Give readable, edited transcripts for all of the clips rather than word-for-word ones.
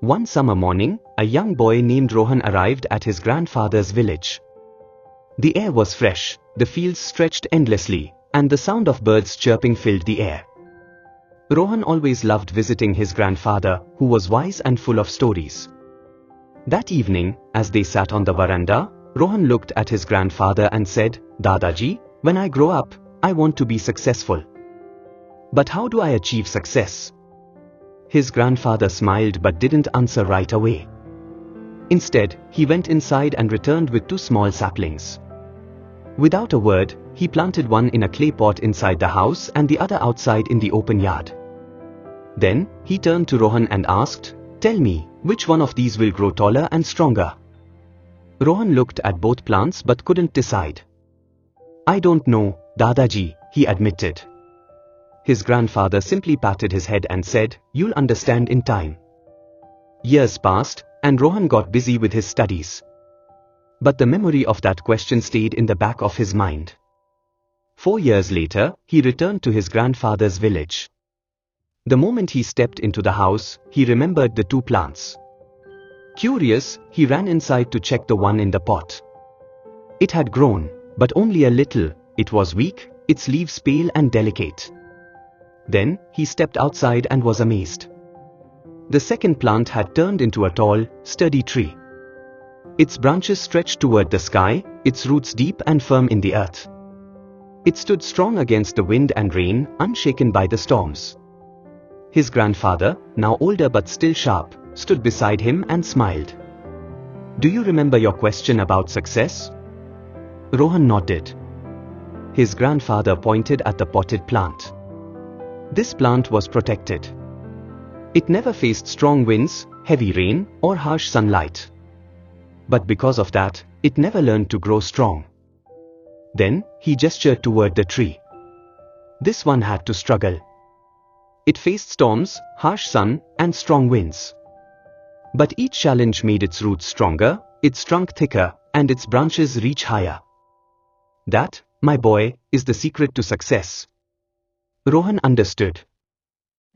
One summer morning, a young boy named Rohan arrived at his grandfather's village. The air was fresh, the fields stretched endlessly, and the sound of birds chirping filled the air. Rohan always loved visiting his grandfather, who was wise and full of stories. That evening, as they sat on the veranda, Rohan looked at his grandfather and said, "Dadaji, when I grow up, I want to be successful. But how do I achieve success?" His grandfather smiled but didn't answer right away. Instead, he went inside and returned with 2 small saplings. Without a word, he planted one in a clay pot inside the house and the other outside in the open yard. Then, he turned to Rohan and asked, "Tell me, which one of these will grow taller and stronger?" Rohan looked at both plants but couldn't decide. "I don't know, Dadaji," he admitted. His grandfather simply patted his head and said, "You'll understand in time." Years passed, and Rohan got busy with his studies. But the memory of that question stayed in the back of his mind. 4 years later, he returned to his grandfather's village. The moment he stepped into the house, he remembered the 2 plants. Curious, he ran inside to check the one in the pot. It had grown, but only a little. It was weak, its leaves pale and delicate. Then, he stepped outside and was amazed. The second plant had turned into a tall, sturdy tree. Its branches stretched toward the sky, its roots deep and firm in the earth. It stood strong against the wind and rain, unshaken by the storms. His grandfather, now older but still sharp, stood beside him and smiled. "Do you remember your question about success?" Rohan nodded. His grandfather pointed at the potted plant. This plant was protected. It never faced strong winds, heavy rain, or harsh sunlight. But because of that, it never learned to grow strong. Then, he gestured toward the tree. This one had to struggle. It faced storms, harsh sun, and strong winds. But each challenge made its roots stronger, its trunk thicker, and its branches reach higher. That, my boy, is the secret to success. Rohan understood.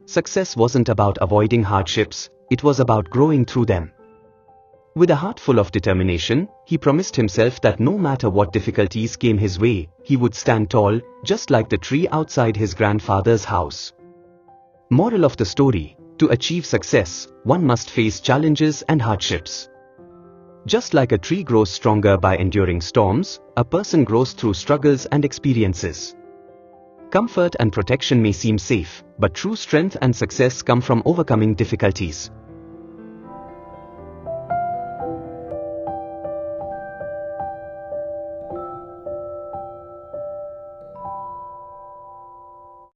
Success wasn't about avoiding hardships, it was about growing through them. With a heart full of determination, he promised himself that no matter what difficulties came his way, he would stand tall, just like the tree outside his grandfather's house. Moral of the story: to achieve success, one must face challenges and hardships. Just like a tree grows stronger by enduring storms, a person grows through struggles and experiences. Comfort and protection may seem safe, but true strength and success come from overcoming difficulties.